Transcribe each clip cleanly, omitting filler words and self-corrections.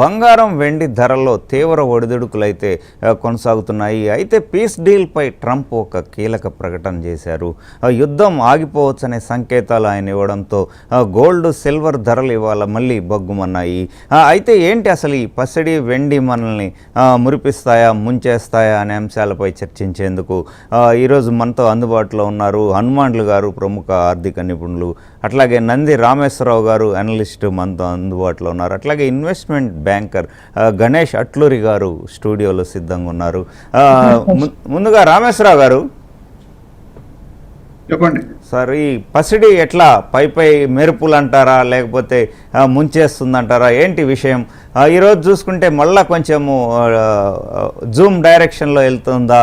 బంగారం వెండి ధరల్లో తీవ్ర ఒడిదుడుకులైతే కొనసాగుతున్నాయి. అయితే పీస్ డీల్పై ట్రంప్ ఒక కీలక ప్రకటన చేశారు. యుద్ధం ఆగిపోవచ్చనే సంకేతాలు ఆయన ఇవ్వడంతో గోల్డ్ సిల్వర్ ధరలు ఇవాళ మళ్ళీ బగ్గుమన్నాయి. అయితే ఏంటి అసలు ఈ పసిడి వెండి మనల్ని మురిపిస్తాయా ముంచేస్తాయా అనే అంశాలపై చర్చించేందుకు ఈరోజు మనతో అందుబాటులో ఉన్నారు హనుమాన్లు గారు, ప్రముఖ ఆర్థిక నిపుణులు, అట్లాగే నంది రామేశ్వరరావు గారు అనలిస్ట్ మనతో అందుబాటులో ఉన్నారు, అట్లాగే ఇన్వెస్ట్మెంట్ బ్యాంకర్ గణేష్ అట్లూరి గారు స్టూడియోలో సిద్ధంగా ఉన్నారు. ముందుగా రామేశ్వరరావు గారు చెప్పండి సార్, ఈ పసిడి ఎట్లా పై మెరుపులు అంటారా లేకపోతే ముంచేస్తుందంటారా, ఏంటి విషయం? ఈరోజు చూసుకుంటే మళ్ళీ కొంచెము జూమ్ డైరెక్షన్లో వెళ్తుందా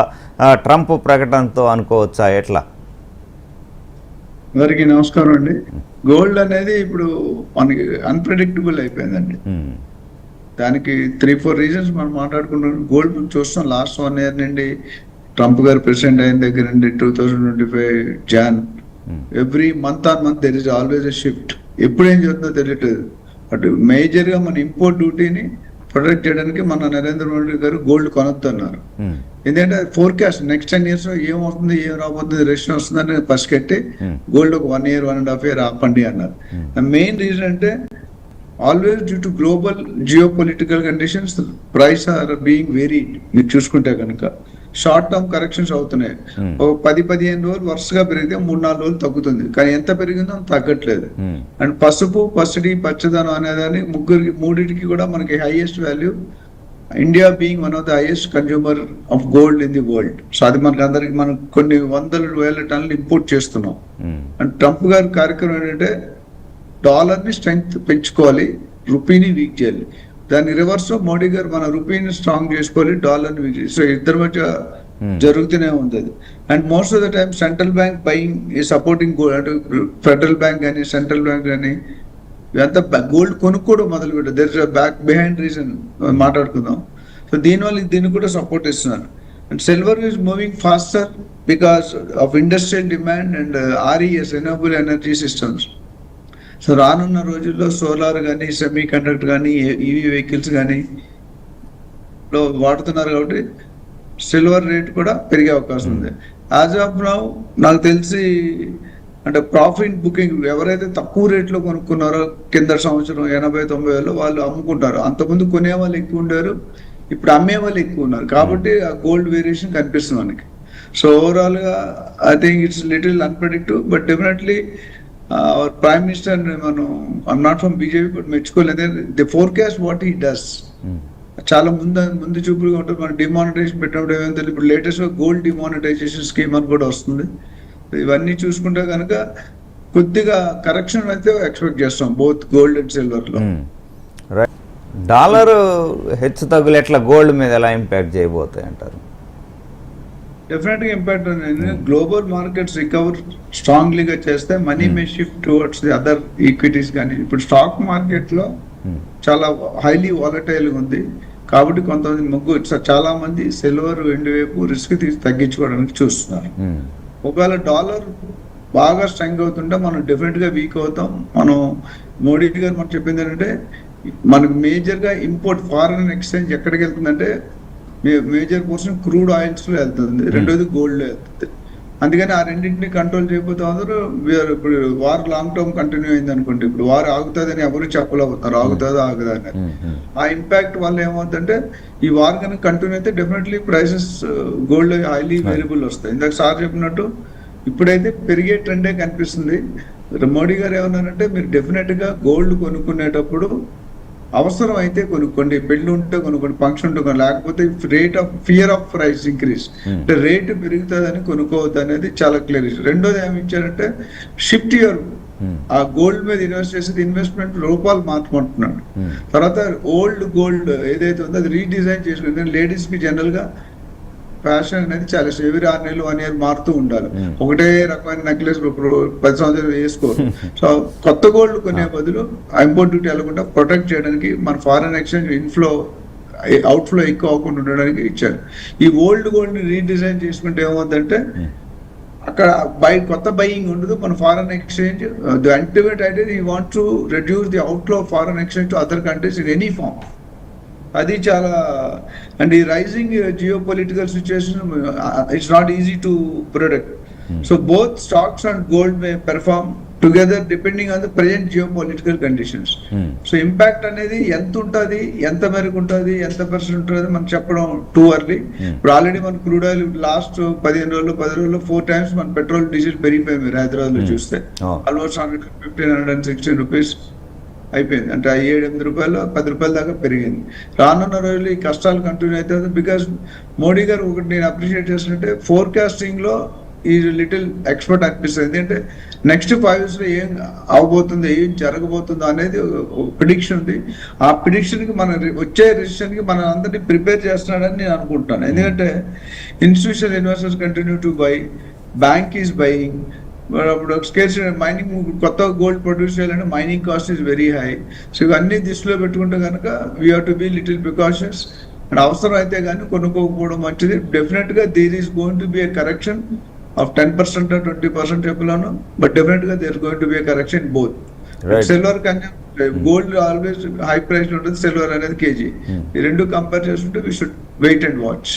ట్రంప్ ప్రకటనతో అనుకోవచ్చా, ఎట్లా? అందరికీ నమస్కారం అండి. గోల్డ్ అనేది ఇప్పుడు మనకి అన్ప్రెడిక్టబుల్ అయిపోయిందండి. దానికి 3-4 రీజన్స్ మనం మాట్లాడుకుంటున్నాం. గోల్డ్ చూస్తాం లాస్ట్ 1 year నుండి ట్రంప్ గారు ప్రెసిడెంట్ అయిన దగ్గర నుండి 2025 Jan every month on month there is always a shift. ఎప్పుడు ఏం జరుగుతుందో తెలియట్లేదు. బట్ మేజర్ గా మన ఇంపోర్ట్ డ్యూటీని ప్రొటెక్ట్ చేయడానికి మన నరేంద్ర మోడీ గారు గోల్డ్ కొనొద్దన్నారు. ఎందుకంటే ఫోర్కాస్ట్ నెక్స్ట్ 10 years లో ఏమవుతుంది ఏం రాబోతుంది రెషన్ వస్తుందని పసిగట్టి గోల్డ్ ఒక 1 year 1.5 year ఆపండి అన్నారు. మెయిన్ రీజన్ అంటే always due to global geo political conditions price are being very, మీరు చూసుకుంటే కనుక షార్ట్ టర్మ్ కరెక్షన్స్ అవుతున్నాయి. ఒక 10-15 రోజులు వరుసగా పెరిగితే 3-4 రోజులు తగ్గుతుంది, కానీ ఎంత పెరిగిందో అంత తగ్గట్లేదు. అండ్ పసుపు, పసిడి, పచ్చదనం అనేదాన్ని మూడింటికి కూడా మనకి highest value. India being one of the highest consumer of gold in the world. So అది మనకి అందరికి మనం కొన్ని 100,000 టన్నులు ఇంపోర్ట్ చేస్తున్నాం. అండ్ ట్రంప్ గారి కార్యక్రమం ఏంటంటే డాలర్ ని స్ట్రెంగ్త్ పెంచుకోవాలి, రూపీని వీక్ చేయాలి. దాని రివర్స్ లో మోడీ గారు మన రూపీని స్ట్రాంగ్ చేసుకోవాలి, డాలర్ ని వీక్ చేయాలి. సో ఇద్దరి మధ్య జరుగుతూనే ఉంది అది. And most of the time central bank buying ఈ సపోర్టింగ్ గోల్డ్, అంటే ఫెడరల్ బ్యాంక్ కానీ సెంట్రల్ బ్యాంక్ కానీ ఇదంతా గోల్డ్ కొనుక్కోవడం మొదలు పెట్టారు. There is back behind reason మాట్లాడుకుందాం. సో దీనివల్ల దీన్ని కూడా సపోర్ట్ ఇస్తున్నారు. And silver is moving faster because of industrial demand and RES renewable energy systems. So రానున్న రోజుల్లో సోలార్ కానీ సెమీ కండక్టర్ కానీ EV వెహికల్స్ కానీ వాడుతున్నారు కాబట్టి సిల్వర్ రేట్ కూడా పెరిగే అవకాశం ఉంది. యాజ్ ఆఫ్ నౌ నాకు తెలిసి అంటే ప్రాఫిట్ బుకింగ్ ఎవరైతే తక్కువ రేట్లో కొనుక్కున్నారో కింద సంవత్సరం 80-90 వేలు వాళ్ళు అమ్ముకుంటారు. అంతకుముందు కొనే వాళ్ళు ఎక్కువ ఉండారు, ఇప్పుడు అమ్మే వాళ్ళు ఎక్కువ ఉన్నారు. కాబట్టి ఆ గోల్డ్ వేరియేషన్ కనిపిస్తుంది మనకి. సో ఓవరాల్ గా I think it's little unpredictive, but definitely our prime minister మనం I'm not from BJP but మెచ్చుకోలేదు. The forecast what he does చాలా ముందు చూపులుగా ఉంటుంది. మనం డిమానిటైజేషన్ పెట్టినప్పుడు ఏమైనా తెలియదు. ఇప్పుడు లేటెస్ట్ గా గోల్డ్ డిమానిటైజేషన్ స్కీమ్ అని కూడా వస్తుంది. ఇవన్నీ చూసుకుంటే కనుక కొద్దిగా కరెక్షన్ అయితే ఎక్స్పెక్ట్ చేస్తాం బోత్ గోల్డ్ అండ్ సిల్వర్ లో. డాలర్ హెచ్చు తగ్గులు ఎట్లా గోల్డ్ మీద ఎలా ఇంపాక్ట్ చేయబోతాయి అంటారు? డెఫినెట్ గా ఇంపాక్ట్ ఉంది. గ్లోబల్ మార్కెట్స్ రికవర్ స్ట్రాంగ్లీగా చేస్తే money May shift towards the other equities. కానీ ఇప్పుడు స్టాక్ మార్కెట్ లో చాలా హైలీ వాలటైల్ ఉంది కాబట్టి కొంతమంది చాలా మంది సిల్వర్ వెండి వైపు రిస్క్ తగ్గించుకోవడానికి చూస్తున్నారు. ఒకవేళ డాలర్ బాగా స్ట్రాంగ్ అవుతుంటే మనం డెఫినెట్ గా వీక్ అవుతాం. మనం మోడీ గారు మనకు చెప్పింది ఏంటంటే మనకు మేజర్ గా ఇంపోర్ట్ ఫారెన్ ఎక్స్చేంజ్ ఎక్కడికి వెళ్తుందంటే మేజర్ పోర్షన్ క్రూడ్ ఆయిల్స్ లో వెళ్తుంది, రెండోది గోల్డ్ లో వెళ్తుంది. అందుకని ఆ రెండింటిని కంట్రోల్ చేయబోతే అందరూ ఇప్పుడు వార్ లాంగ్ టర్మ్ కంటిన్యూ అయింది అనుకోండి, ఇప్పుడు వార్ ఆగుతుందని ఎవరు చెప్పలేకపోతున్నారు, ఆగుతుందా ఆగుదా అని. ఆ ఇంపాక్ట్ వల్ల ఏమవుతుందంటే ఈ వార్ కనుక కంటిన్యూ అయితే definitely prices gold highly variable వస్తాయి. ఇందాక సార్ చెప్పినట్టు ఇప్పుడైతే పెరిగే ట్రెండే కనిపిస్తుంది. మోడీ గారు ఏమన్నారంటే మీరు డెఫినెట్ గా గోల్డ్ కొనుక్కునేటప్పుడు అవసరం అయితే కొనుక్కోండి, పెళ్లి ఉంటే కొనుక్కోండి, ఫంక్షన్ ఉంటే కొనుక్కోండి, లేకపోతే rate of fear of price increase అంటే రేటు పెరుగుతుందని కొనుక్కోవద్దు అనేది చాలా క్లియర్. రెండోది ఏమి ఇచ్చారంటే షిఫ్ట్ యువర్ ఆ గోల్డ్ మీద ఇన్వెస్ట్ చేసేది ఇన్వెస్ట్మెంట్ రూపాయలు మార్చుకుంటున్నాడు. తర్వాత ఓల్డ్ గోల్డ్ ఏదైతే ఉందో అది రీడిజైన్ చేసుకుంటే లేడీస్ కి జనరల్ గా ఫ్యాషన్ అనేది చాలా ఎవరి 6 నెలలు 1 year మారుతూ ఉండాలి. ఒకటే రకమైన నెక్లెస్ 10 సంవత్సరాలు వేసుకోరు. సో కొత్త గోల్డ్ కొనే బదులు ఇంపోర్ట్ డ్యూటీ వెళ్ళకుండా ప్రొటెక్ట్ చేయడానికి మన ఫారెన్ ఎక్స్చేంజ్ ఇన్ఫ్లో అవుట్ఫ్లో ఎక్కువ అవ్వకుండా ఉండడానికి ఇచ్చారు. ఈ ఓల్డ్ గోల్డ్ ని రీడిజైన్ చేసుకుంటే ఏమవుతుందంటే అక్కడ కొత్త బయింగ్ ఉండదు. మన foreign exchange the ultimate idea you want to reduce the outflow of foreign exchange to other countries in any form. అది చాలా, అండ్ ఈ rising geo political situation it's not easy to product. So both stocks and gold may perform together depending on the present geo political conditions. So impact అనేది ఎంత ఉంటుంది, ఎంత మేరకు ఉంటుంది, ఎంత పర్సెంట్ ఉంటుంది మనం చెప్పడం టూ అర్లీ. ఇప్పుడు ఆల్రెడీ మన క్రూడ్ ఆయిల్ లాస్ట్ 10 రోజుల్లో 4 times మన పెట్రోల్ డీజిల్ పెరిగిపోయింది. మీరు హైదరాబాద్ లో చూస్తే ఆల్మోస్ట్ 115-116 రూపీస్ అయిపోయింది. అంటే 7-8 రూపాయలు 10 రూపాయల దాకా పెరిగింది. రానున్న రోజులు ఈ కష్టాలు కంటిన్యూ అవుతుంది. బికాస్ మోడీ గారు ఒకటి నేను అప్రిషియేట్ చేస్తుంటే ఫోర్కాస్టింగ్ లో ఈ లిటిల్ ఎక్స్పర్ట్ అనిపిస్తుంది. ఎందుకంటే నెక్స్ట్ 5 years లో ఏం అవబోతుందో, ఏం జరగబోతుందో అనేది ప్రిడిక్షన్ ఉంది. ఆ ప్రిడిక్షన్ కి మన వచ్చే రెసిషన్ కి మన అందరినీ ప్రిపేర్ చేస్తున్నాడని నేను అనుకుంటున్నాను. ఎందుకంటే institutional investors continue to buy, bank is buying. ఇప్పుడు స్కేర్స్ మైనింగ్, కొత్త గోల్డ్ ప్రొడ్యూస్ చేయాలంటే mining cost is very high. So ఇవన్నీ దృష్టిలో పెట్టుకుంటే కనుక we have to be little precautions. And అవసరం అయితే కానీ కొనుక్కోకపోవడం మంచిది. డెఫినెట్ గా there is going to be a correction of 10% or 20% చెప్పలేను, బట్ డెఫినెట్ గా there going to be a correction both. Silver కన్నా గోల్డ్ ఆల్వేస్ హై ప్రైస్ ఉంటుంది, సిల్వర్ అనేది కేజీ. ఈ రెండు కంపేర్ చేసుకుంటే we should wait and watch.